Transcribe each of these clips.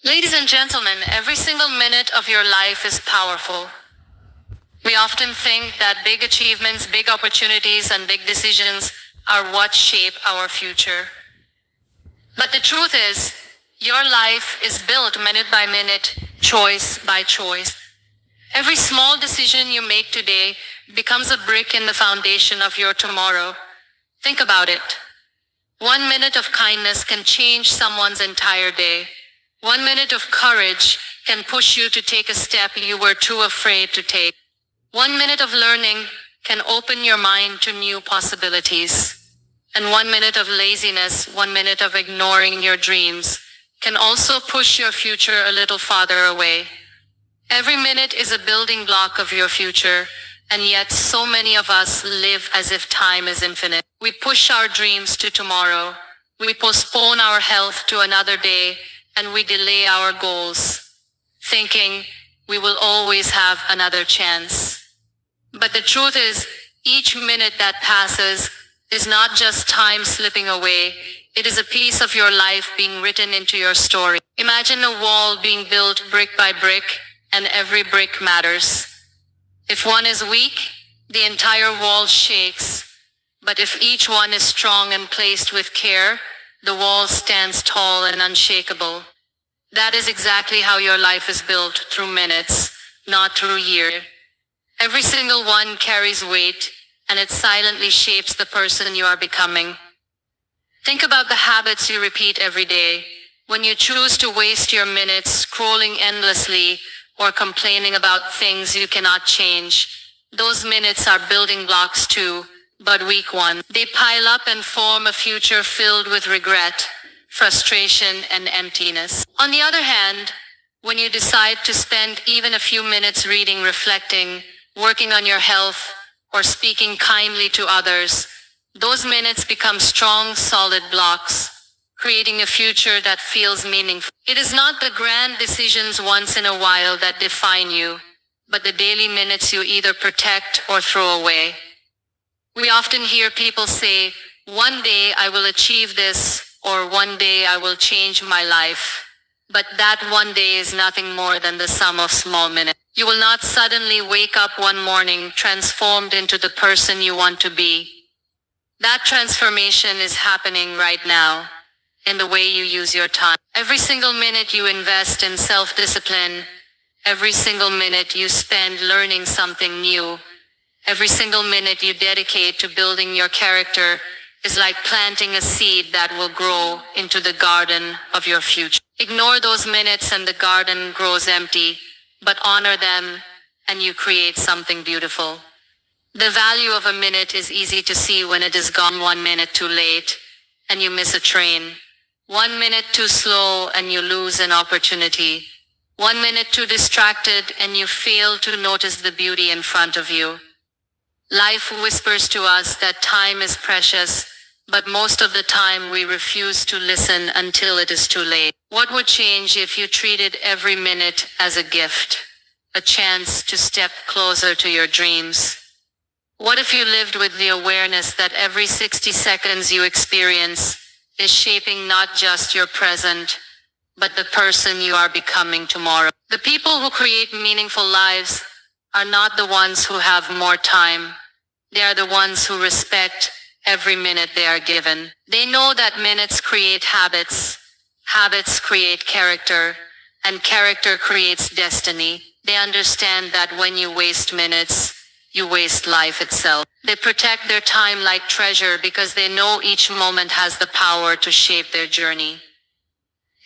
Ladies and gentlemen, every single minute of your life is powerful. We often think that big achievements, big opportunities, and big decisions are what shape our future. But the truth is, your life is built minute by minute, choice by choice. Every small decision you make today becomes a brick in the foundation of your tomorrow. Think about it. 1 minute of kindness can change someone's entire day. 1 minute of courage can push you to take a step you were too afraid to take. 1 minute of learning can open your mind to new possibilities. And 1 minute of laziness, 1 minute of ignoring your dreams, can also push your future a little farther away. Every minute is a building block of your future, and yet so many of us live as if time is infinite. We push our dreams to tomorrow. We postpone our health to another day, and we delay our goals, thinking we will always have another chance. But the truth is, each minute that passes is not just time slipping away, it is a piece of your life being written into your story. Imagine a wall being built brick by brick, and every brick matters. If one is weak, the entire wall shakes. But if each one is strong and placed with care, the wall stands tall and unshakable. That is exactly how your life is built, through minutes, not through years. Every single one carries weight, and it silently shapes the person you are becoming. Think about the habits you repeat every day. When you choose to waste your minutes scrolling endlessly or complaining about things you cannot change, those minutes are building blocks too, but weak ones. They pile up and form a future filled with regret, frustration, and emptiness. On the other hand, when you decide to spend even a few minutes reading, reflecting, working on your health, or speaking kindly to others, those minutes become strong, solid blocks, creating a future that feels meaningful. It is not the grand decisions once in a while that define you, but the daily minutes you either protect or throw away. We often hear people say, "One day I will achieve this," or "One day I will change my life." But that one day is nothing more than the sum of small minutes. You will not suddenly wake up one morning transformed into the person you want to be. That transformation is happening right now, in the way you use your time. Every single minute you invest in self-discipline, every single minute you spend learning something new, every single minute you dedicate to building your character is like planting a seed that will grow into the garden of your future. Ignore those minutes and the garden grows empty, but honor them and you create something beautiful. The value of a minute is easy to see when it is gone. 1 minute too late and you miss a train. 1 minute too slow and you lose an opportunity. 1 minute too distracted and you fail to notice the beauty in front of you. Life whispers to us that time is precious, but most of the time we refuse to listen until it is too late. What would change if you treated every minute as a gift, a chance to step closer to your dreams? What if you lived with the awareness that every 60 seconds you experience is shaping not just your present, but the person you are becoming tomorrow? The people who create meaningful lives are not the ones who have more time. They are the ones who respect every minute they are given. They know that minutes create habits, habits create character, and character creates destiny. They understand that when you waste minutes, you waste life itself. They protect their time like treasure because they know each moment has the power to shape their journey.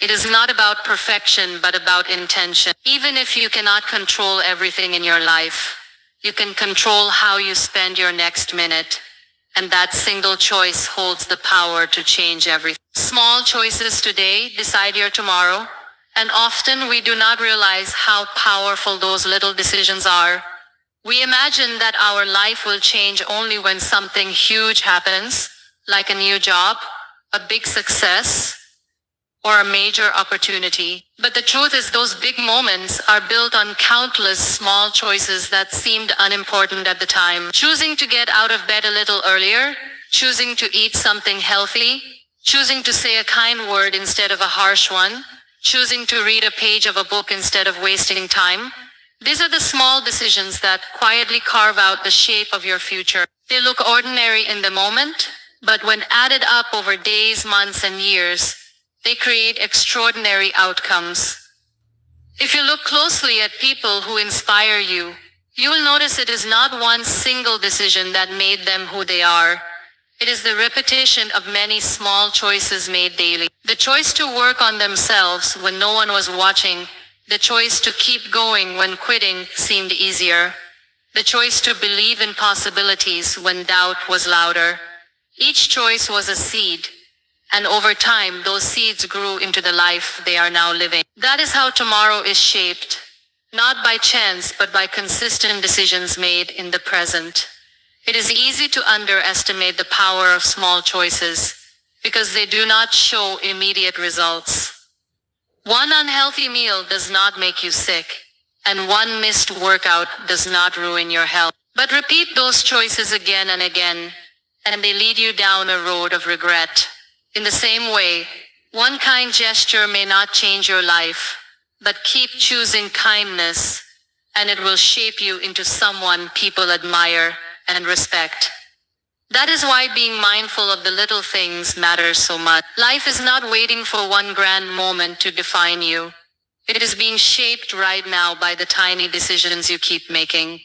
It is not about perfection, but about intention. Even if you cannot control everything in your life, you can control how you spend your next minute. And that single choice holds the power to change everything. Small choices today decide your tomorrow. And often we do not realize how powerful those little decisions are. We imagine that our life will change only when something huge happens, like a new job, a big success, or a major opportunity. But the truth is those big moments are built on countless small choices that seemed unimportant at the time. Choosing to get out of bed a little earlier, choosing to eat something healthy, choosing to say a kind word instead of a harsh one, choosing to read a page of a book instead of wasting time. These are the small decisions that quietly carve out the shape of your future. They look ordinary in the moment, but when added up over days, months, and years, they create extraordinary outcomes. If you look closely at people who inspire you, you will notice it is not one single decision that made them who they are. It is the repetition of many small choices made daily. The choice to work on themselves when no one was watching, the choice to keep going when quitting seemed easier, the choice to believe in possibilities when doubt was louder. Each choice was a seed, and over time those seeds grew into the life they are now living. That is how tomorrow is shaped, not by chance but by consistent decisions made in the present. It is easy to underestimate the power of small choices because they do not show immediate results. One unhealthy meal does not make you sick, and one missed workout does not ruin your health. But repeat those choices again and again, and they lead you down a road of regret. In the same way, one kind gesture may not change your life, but keep choosing kindness, and it will shape you into someone people admire and respect. That is why being mindful of the little things matters so much. Life is not waiting for one grand moment to define you. It is being shaped right now by the tiny decisions you keep making.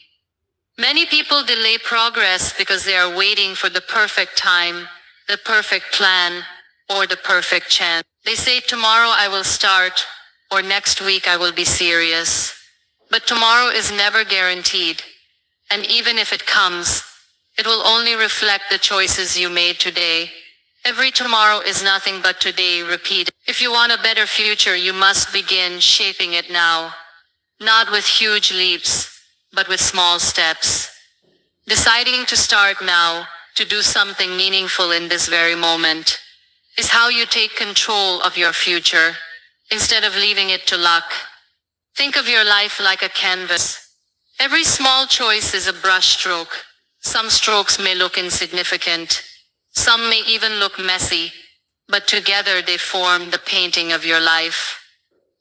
Many people delay progress because they are waiting for the perfect time, the perfect plan, or the perfect chance. They say tomorrow I will start, or next week I will be serious. But tomorrow is never guaranteed, and even if it comes, it will only reflect the choices you made today. Every tomorrow is nothing but today repeated. If you want a better future, you must begin shaping it now. Not with huge leaps, but with small steps. Deciding to start now, to do something meaningful in this very moment, is how you take control of your future, instead of leaving it to luck. Think of your life like a canvas. Every small choice is a brushstroke. Some strokes may look insignificant. Some may even look messy, but together they form the painting of your life.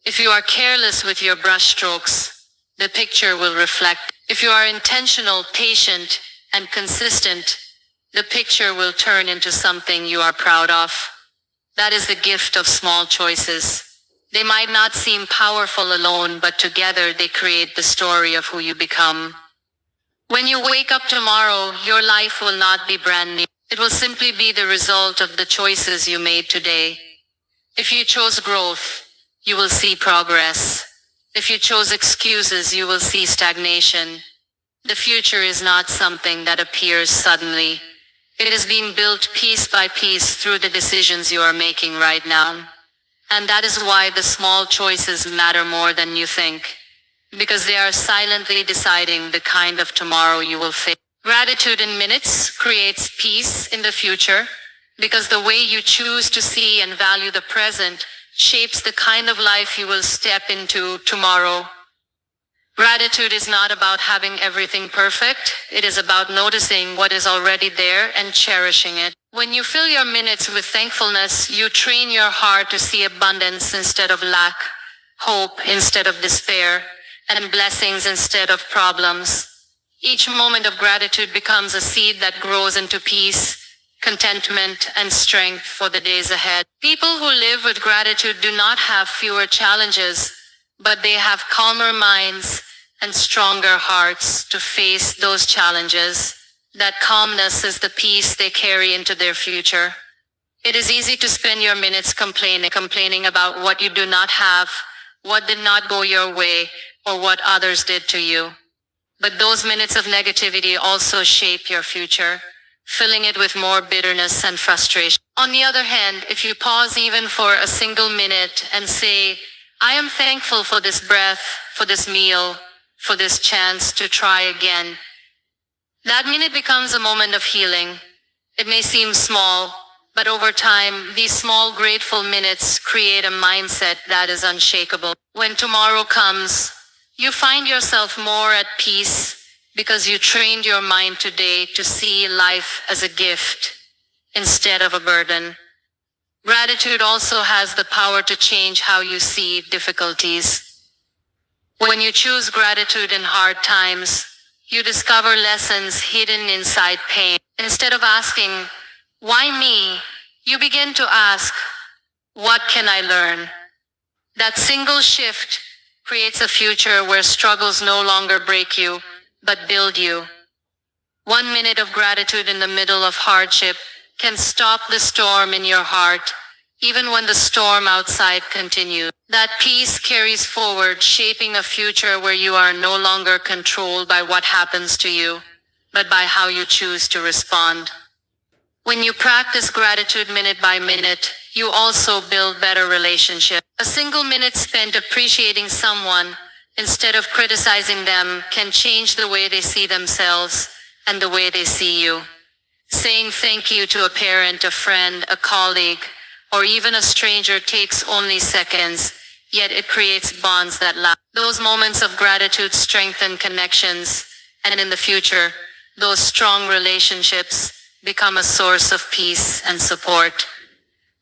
If you are careless with your brushstrokes, the picture will reflect. If you are intentional, patient, and consistent, the picture will turn into something you are proud of. That is the gift of small choices. They might not seem powerful alone, but together they create the story of who you become. When you wake up tomorrow, your life will not be brand new. It will simply be the result of the choices you made today. If you chose growth, you will see progress. If you chose excuses, you will see stagnation. The future is not something that appears suddenly. It is being built piece by piece through the decisions you are making right now. And that is why the small choices matter more than you think. Because they are silently deciding the kind of tomorrow you will face. Gratitude in minutes creates peace in the future, because the way you choose to see and value the present shapes the kind of life you will step into tomorrow. Gratitude is not about having everything perfect. It is about noticing what is already there and cherishing it. When you fill your minutes with thankfulness, you train your heart to see abundance instead of lack, hope instead of despair, and blessings instead of problems. Each moment of gratitude becomes a seed that grows into peace, contentment, and strength for the days ahead. People who live with gratitude do not have fewer challenges, but they have calmer minds and stronger hearts to face those challenges. That calmness is the peace they carry into their future. It is easy to spend your minutes complaining about what you do not have, what did not go your way, or what others did to you. But those minutes of negativity also shape your future, filling it with more bitterness and frustration. On the other hand, if you pause even for a single minute and say, I am thankful for this breath, for this meal, for this chance to try again, that minute becomes a moment of healing. It may seem small, but over time, these small grateful minutes create a mindset that is unshakable. When tomorrow comes, you find yourself more at peace because you trained your mind today to see life as a gift instead of a burden. Gratitude also has the power to change how you see difficulties. When you choose gratitude in hard times, you discover lessons hidden inside pain. Instead of asking, why me? You begin to ask, what can I learn? That single shift creates a future where struggles no longer break you, but build you. 1 minute of gratitude in the middle of hardship can stop the storm in your heart, even when the storm outside continues. That peace carries forward, shaping a future where you are no longer controlled by what happens to you, but by how you choose to respond. When you practice gratitude minute by minute, you also build better relationships. A single minute spent appreciating someone instead of criticizing them can change the way they see themselves and the way they see you. Saying thank you to a parent, a friend, a colleague, or even a stranger takes only seconds, yet it creates bonds that last. Those moments of gratitude strengthen connections, and in the future, those strong relationships become a source of peace and support.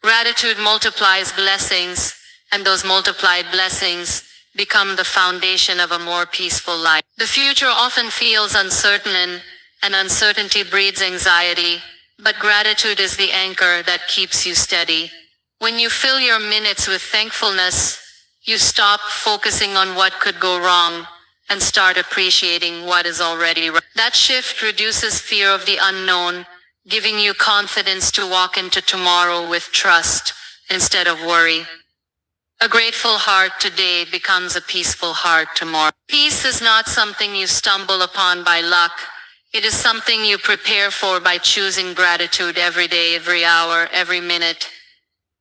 Gratitude multiplies blessings, and those multiplied blessings become the foundation of a more peaceful life. The future often feels uncertain, and uncertainty breeds anxiety, but gratitude is the anchor that keeps you steady. When you fill your minutes with thankfulness, you stop focusing on what could go wrong and start appreciating what is already right. That shift reduces fear of the unknown, giving you confidence to walk into tomorrow with trust instead of worry. A grateful heart today becomes a peaceful heart tomorrow. Peace is not something you stumble upon by luck. It is something you prepare for by choosing gratitude every day, every hour, every minute.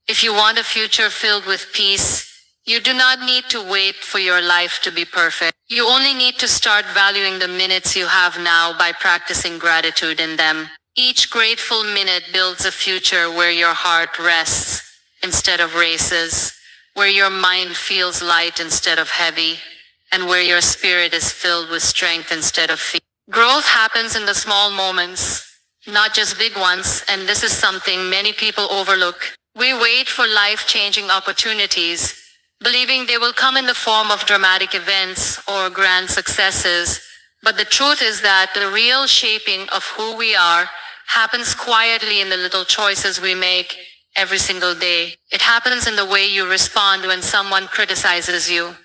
If you want a future filled with peace, you do not need to wait for your life to be perfect. You only need to start valuing the minutes you have now by practicing gratitude in them. Each grateful minute builds a future where your heart rests instead of races, where your mind feels light instead of heavy, and where your spirit is filled with strength instead of fear. Growth happens in the small moments, not just big ones, and this is something many people overlook. We wait for life-changing opportunities, believing they will come in the form of dramatic events or grand successes, but the truth is that the real shaping of who we are happens quietly in the little choices we make every single day. It happens in the way you respond when someone criticizes you,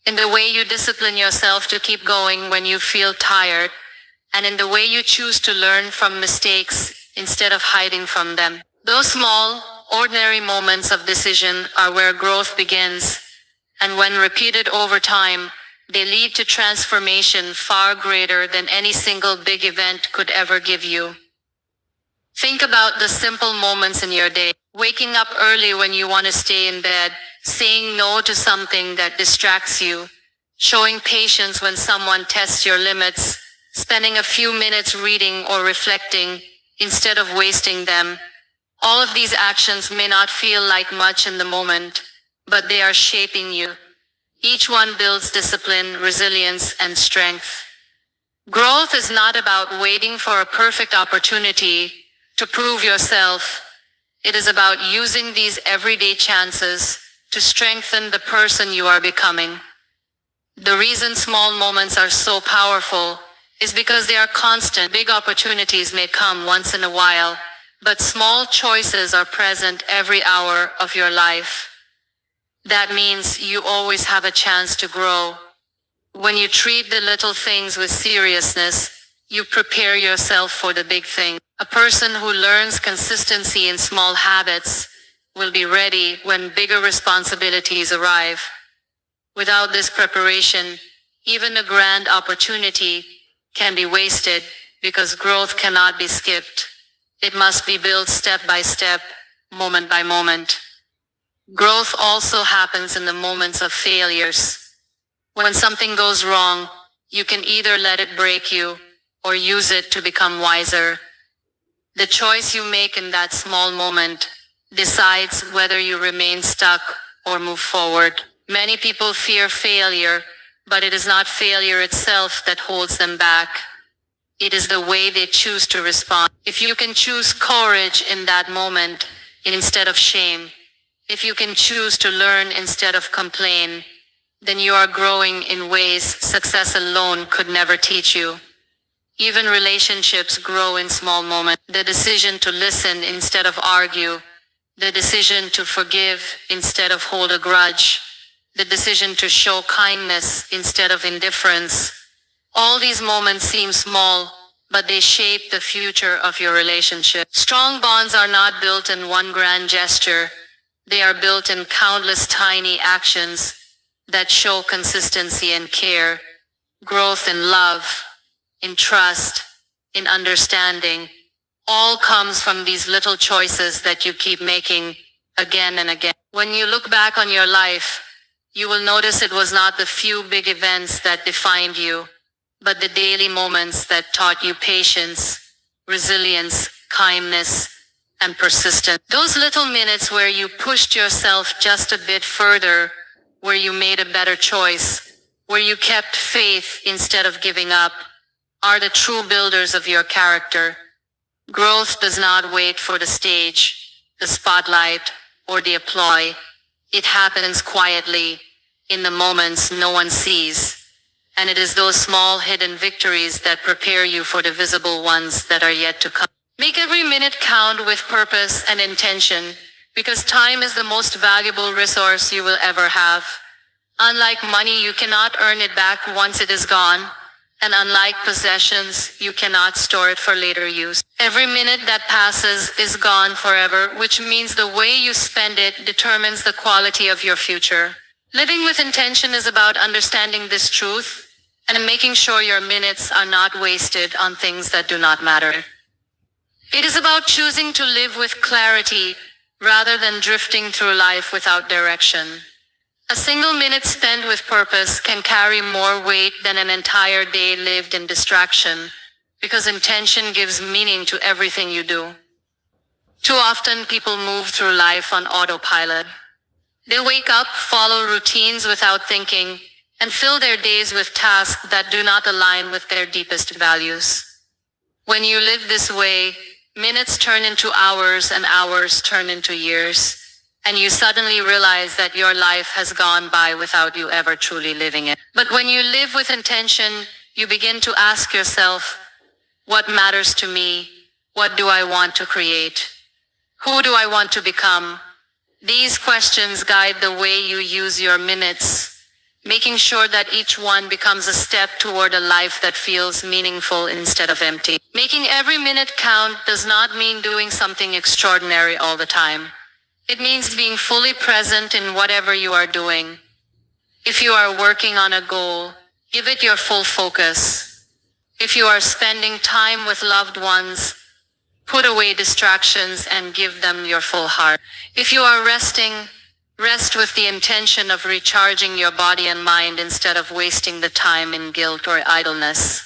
in the way you discipline yourself to keep going when you feel tired, and in the way you choose to learn from mistakes instead of hiding from them. Those small, ordinary moments of decision are where growth begins, and when repeated over time, they lead to transformation far greater than any single big event could ever give you. Think about the simple moments in your day. Waking up early when you want to stay in bed, saying no to something that distracts you, showing patience when someone tests your limits, spending a few minutes reading or reflecting instead of wasting them. All of these actions may not feel like much in the moment, but they are shaping you. Each one builds discipline, resilience, and strength. Growth is not about waiting for a perfect opportunity to prove yourself. It is about using these everyday chances to strengthen the person you are becoming. The reason small moments are so powerful is because they are constant. Big opportunities may come once in a while, but small choices are present every hour of your life. That means you always have a chance to grow. When you treat the little things with seriousness, you prepare yourself for the big thing. A person who learns consistency in small habits will be ready when bigger responsibilities arrive. Without this preparation, even a grand opportunity can be wasted because growth cannot be skipped. It must be built step by step, moment by moment. Growth also happens in the moments of failures. When something goes wrong, you can either let it break you or use it to become wiser. The choice you make in that small moment decides whether you remain stuck or move forward. Many people fear failure, but it is not failure itself that holds them back. It is the way they choose to respond. If you can choose courage in that moment, instead of shame, if you can choose to learn instead of complain, then you are growing in ways success alone could never teach you. Even relationships grow in small moments. The decision to listen instead of argue, the decision to forgive instead of hold a grudge, the decision to show kindness instead of indifference. All these moments seem small, but they shape the future of your relationship. Strong bonds are not built in one grand gesture. They are built in countless tiny actions that show consistency and care, growth in love, in trust, in understanding. All comes from these little choices that you keep making again and again. When you look back on your life, you will notice it was not the few big events that defined you, but the daily moments that taught you patience, resilience, kindness, and persistence. Those little minutes where you pushed yourself just a bit further, where you made a better choice, where you kept faith instead of giving up, are the true builders of your character. Growth does not wait for the stage, the spotlight, or the applause. It happens quietly, in the moments no one sees. And it is those small hidden victories that prepare you for the visible ones that are yet to come. Make every minute count with purpose and intention, because time is the most valuable resource you will ever have. Unlike money, you cannot earn it back once it is gone. And unlike possessions, you cannot store it for later use. Every minute that passes is gone forever, which means the way you spend it determines the quality of your future. Living with intention is about understanding this truth and making sure your minutes are not wasted on things that do not matter. It is about choosing to live with clarity rather than drifting through life without direction. A single minute spent with purpose can carry more weight than an entire day lived in distraction, because intention gives meaning to everything you do. Too often people move through life on autopilot. They wake up, follow routines without thinking, and fill their days with tasks that do not align with their deepest values. When you live this way, minutes turn into hours and hours turn into years. And you suddenly realize that your life has gone by without you ever truly living it. But when you live with intention, you begin to ask yourself, what matters to me? What do I want to create? Who do I want to become? These questions guide the way you use your minutes, making sure that each one becomes a step toward a life that feels meaningful instead of empty. Making every minute count does not mean doing something extraordinary all the time. It means being fully present in whatever you are doing. If you are working on a goal, give it your full focus. If you are spending time with loved ones, put away distractions and give them your full heart. If you are resting, rest with the intention of recharging your body and mind instead of wasting the time in guilt or idleness.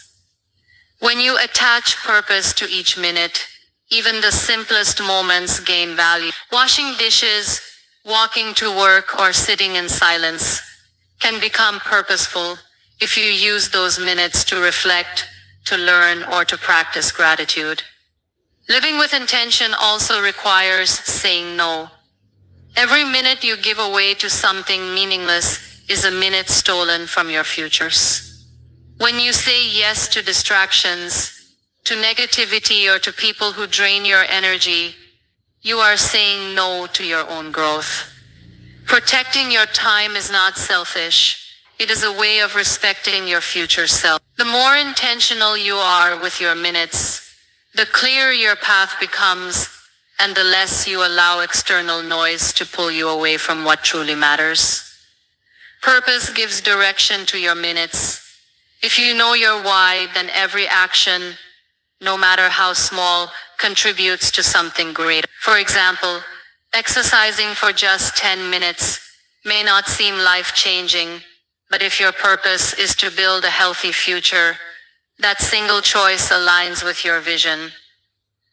When you attach purpose to each minute, even the simplest moments gain value. Washing dishes, walking to work, or sitting in silence can become purposeful if you use those minutes to reflect, to learn, or to practice gratitude. Living with intention also requires saying no. Every minute you give away to something meaningless is a minute stolen from your futures. When you say yes to distractions, to negativity, or to people who drain your energy, you are saying no to your own growth. Protecting your time is not selfish. It is a way of respecting your future self. The more intentional you are with your minutes, the clearer your path becomes, and the less you allow external noise to pull you away from what truly matters. Purpose gives direction to your minutes. If you know your why, then every action, no matter how small, contributes to something greater. For example, exercising for just 10 minutes may not seem life-changing, but if your purpose is to build a healthy future, that single choice aligns with your vision.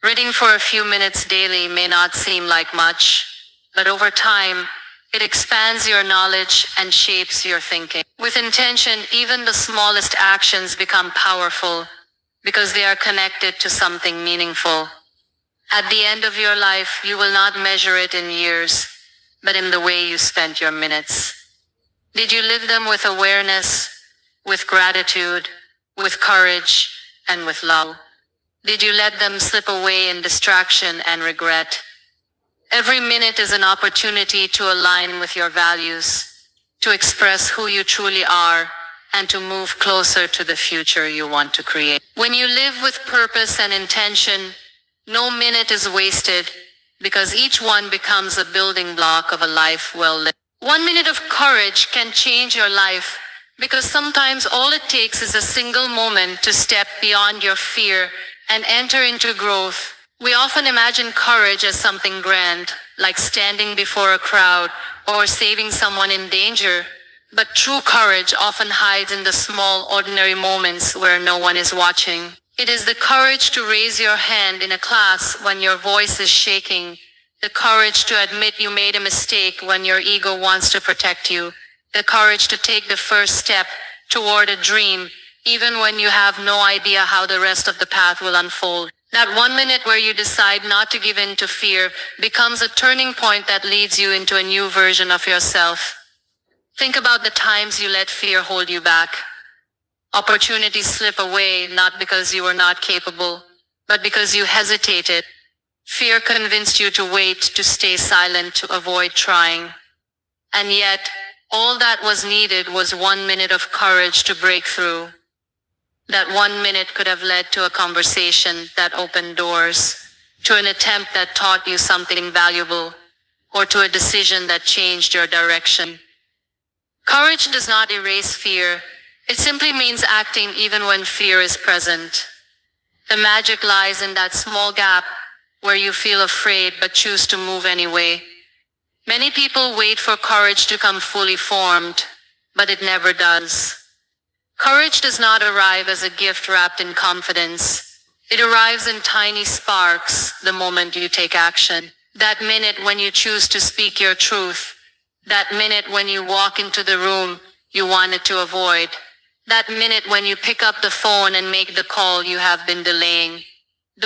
Reading for a few minutes daily may not seem like much, but over time, it expands your knowledge and shapes your thinking. With intention, even the smallest actions become powerful, because they are connected to something meaningful. At the end of your life, you will not measure it in years, but in the way you spent your minutes. Did you live them with awareness, with gratitude, with courage, and with love? Did you let them slip away in distraction and regret? Every minute is an opportunity to align with your values, to express who you truly are, and to move closer to the future you want to create. When you live with purpose and intention, no minute is wasted, because each one becomes a building block of a life well lived. 1 minute of courage can change your life, because sometimes all it takes is a single moment to step beyond your fear and enter into growth. We often imagine courage as something grand, like standing before a crowd or saving someone in danger. But true courage often hides in the small, ordinary moments where no one is watching. It is the courage to raise your hand in a class when your voice is shaking, the courage to admit you made a mistake when your ego wants to protect you, the courage to take the first step toward a dream, even when you have no idea how the rest of the path will unfold. That 1 minute where you decide not to give in to fear becomes a turning point that leads you into a new version of yourself. Think about the times you let fear hold you back. Opportunities slip away not because you were not capable, but because you hesitated. Fear convinced you to wait, to stay silent, to avoid trying. And yet, all that was needed was 1 minute of courage to break through. That 1 minute could have led to a conversation that opened doors, to an attempt that taught you something valuable, or to a decision that changed your direction. Courage does not erase fear. It simply means acting even when fear is present. The magic lies in that small gap where you feel afraid but choose to move anyway. Many people wait for courage to come fully formed, but it never does. Courage does not arrive as a gift wrapped in confidence. It arrives in tiny sparks the moment you take action. That minute when you choose to speak your truth. That minute when you walk into the room you wanted to avoid. That minute when you pick up the phone and make the call you have been delaying.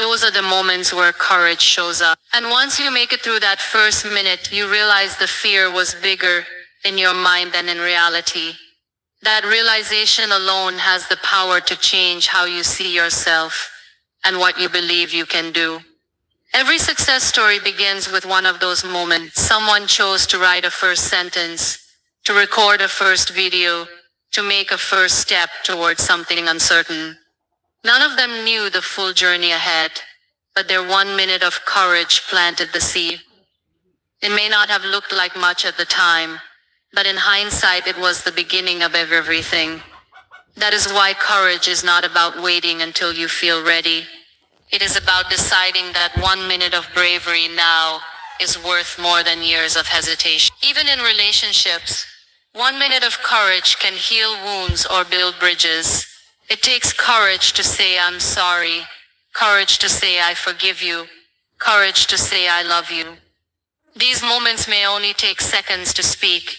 Those are the moments where courage shows up. And once you make it through that first minute, you realize the fear was bigger in your mind than in reality. That realization alone has the power to change how you see yourself and what you believe you can do. Every success story begins with one of those moments. Someone chose to write a first sentence, to record a first video, to make a first step towards something uncertain. None of them knew the full journey ahead, but their 1 minute of courage planted the seed. It may not have looked like much at the time, but in hindsight it was the beginning of everything. That is why courage is not about waiting until you feel ready. It is about deciding that 1 minute of bravery now is worth more than years of hesitation. Even in relationships, 1 minute of courage can heal wounds or build bridges. It takes courage to say I'm sorry, courage to say I forgive you, courage to say I love you. These moments may only take seconds to speak,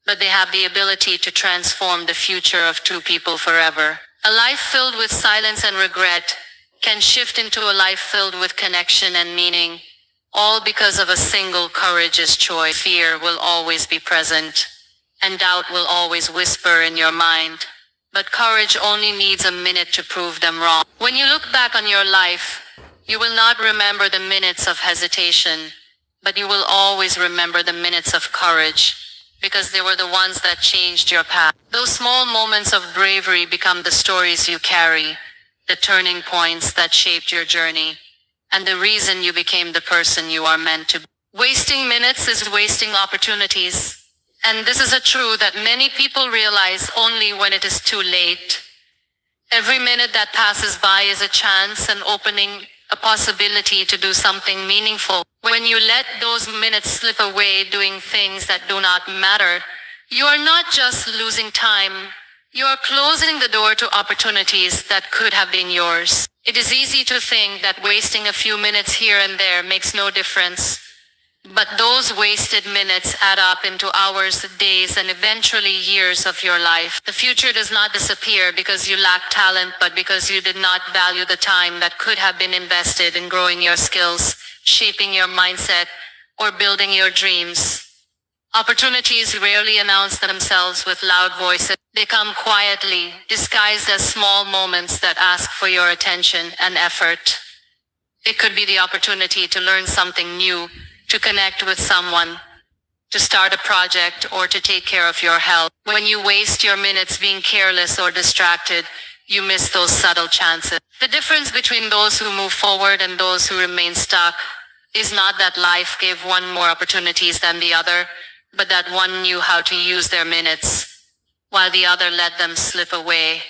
but they have the ability to transform the future of two people forever. A life filled with silence and regret can shift into a life filled with connection and meaning, all because of a single courageous choice. Fear will always be present, and doubt will always whisper in your mind. But courage only needs a minute to prove them wrong. When you look back on your life, you will not remember the minutes of hesitation, but you will always remember the minutes of courage, because they were the ones that changed your path. Those small moments of bravery become the stories you carry, the turning points that shaped your journey, and the reason you became the person you are meant to be. Wasting minutes is wasting opportunities. And this is a truth that many people realize only when it is too late. Every minute that passes by is a chance, an opening, a possibility to do something meaningful. When you let those minutes slip away doing things that do not matter, you are not just losing time, you are closing the door to opportunities that could have been yours. It is easy to think that wasting a few minutes here and there makes no difference. But those wasted minutes add up into hours, days, and eventually years of your life. The future does not disappear because you lack talent, but because you did not value the time that could have been invested in growing your skills, shaping your mindset, or building your dreams. Opportunities rarely announce themselves with loud voices. They come quietly, disguised as small moments that ask for your attention and effort. It could be the opportunity to learn something new, to connect with someone, to start a project, or to take care of your health. When you waste your minutes being careless or distracted, you miss those subtle chances. The difference between those who move forward and those who remain stuck is not that life gave one more opportunities than the other, but that one knew how to use their minutes, while the other let them slip away.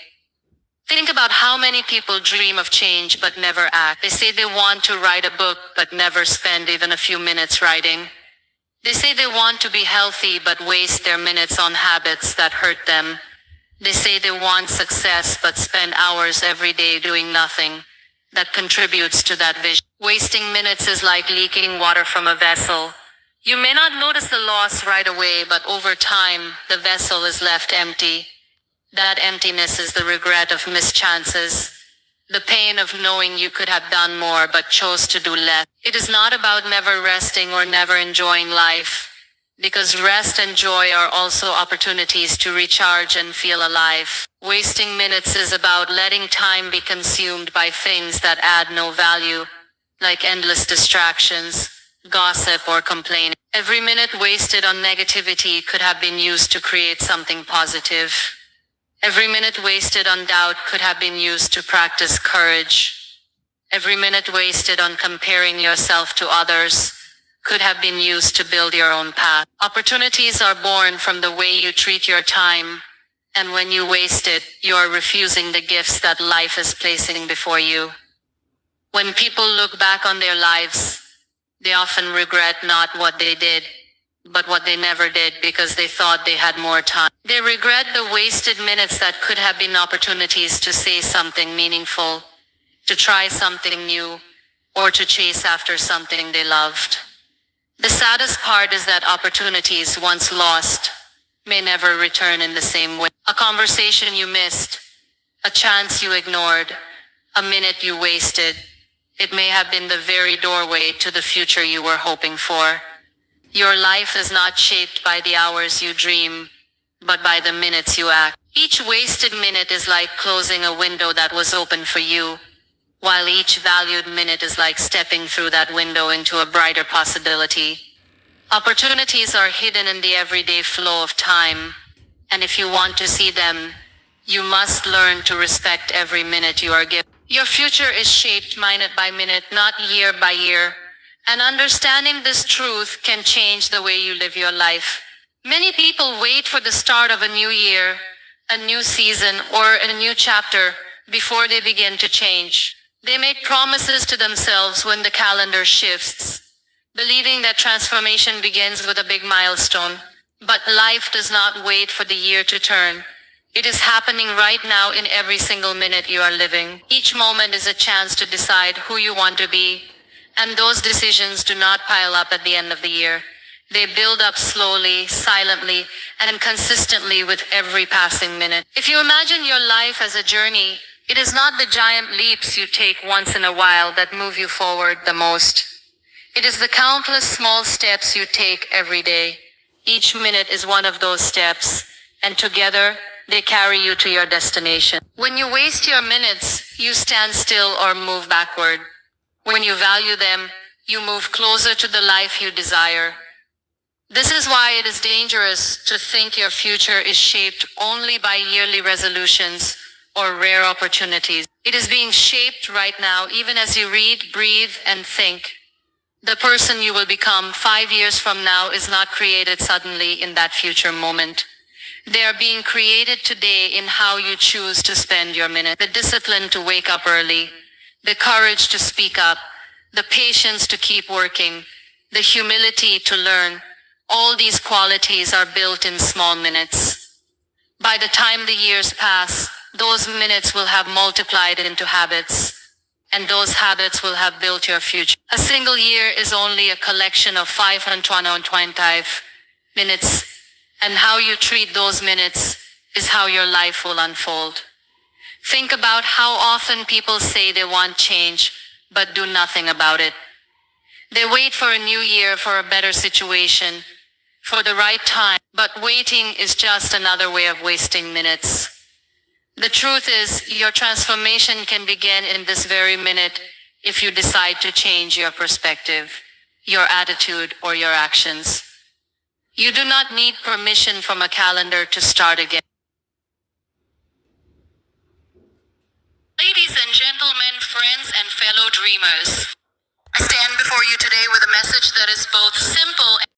Think about how many people dream of change but never act. They say they want to write a book but never spend even a few minutes writing. They say they want to be healthy but waste their minutes on habits that hurt them. They say they want success but spend hours every day doing nothing that contributes to that vision. Wasting minutes is like leaking water from a vessel. You may not notice the loss right away, but over time, the vessel is left empty. That emptiness is the regret of missed chances, the pain of knowing you could have done more but chose to do less. It is not about never resting or never enjoying life, because rest and joy are also opportunities to recharge and feel alive. Wasting minutes is about letting time be consumed by things that add no value, like endless distractions, gossip, or complaining. Every minute wasted on negativity could have been used to create something positive. Every minute wasted on doubt could have been used to practice courage. Every minute wasted on comparing yourself to others could have been used to build your own path. Opportunities are born from the way you treat your time, and when you waste it, you are refusing the gifts that life is placing before you. When people look back on their lives, they often regret not what they did, but what they never did because they thought they had more time. They regret the wasted minutes that could have been opportunities to say something meaningful, to try something new, or to chase after something they loved. The saddest part is that opportunities once lost may never return in the same way. A conversation you missed, a chance you ignored, a minute you wasted, it may have been the very doorway to the future you were hoping for. Your life is not shaped by the hours you dream, but by the minutes you act. Each wasted minute is like closing a window that was open for you, while each valued minute is like stepping through that window into a brighter possibility. Opportunities are hidden in the everyday flow of time, and if you want to see them, you must learn to respect every minute you are given. Your future is shaped minute by minute, not year by year, and understanding this truth can change the way you live your life. Many people wait for the start of a new year, a new season, or a new chapter before they begin to change. They make promises to themselves when the calendar shifts, believing that transformation begins with a big milestone. But life does not wait for the year to turn. It is happening right now in every single minute you are living. Each moment is a chance to decide who you want to be, and those decisions do not pile up at the end of the year. They build up slowly, silently, and consistently with every passing minute. If you imagine your life as a journey, it is not the giant leaps you take once in a while that move you forward the most. It is the countless small steps you take every day. Each minute is one of those steps, and together, they carry you to your destination. When you waste your minutes, you stand still or move backward. When you value them, you move closer to the life you desire. This is why it is dangerous to think your future is shaped only by yearly resolutions or rare opportunities. It is being shaped right now, even as you read, breathe, and think. The person you will become 5 years from now is not created suddenly in that future moment. They are being created today in how you choose to spend your minute. The discipline to wake up early, the courage to speak up, the patience to keep working, the humility to learn. All these qualities are built in small minutes. By the time the years pass, those minutes will have multiplied into habits, and those habits will have built your future. A single year is only a collection of 525 minutes, and how you treat those minutes is how your life will unfold. Think about how often people say they want change, but do nothing about it. They wait for a new year, for a better situation, for the right time, but waiting is just another way of wasting minutes. The truth is, your transformation can begin in this very minute if you decide to change your perspective, your attitude, or your actions. You do not need permission from a calendar to start again. Ladies and gentlemen, friends and fellow dreamers, I stand before you today with a message that is both simple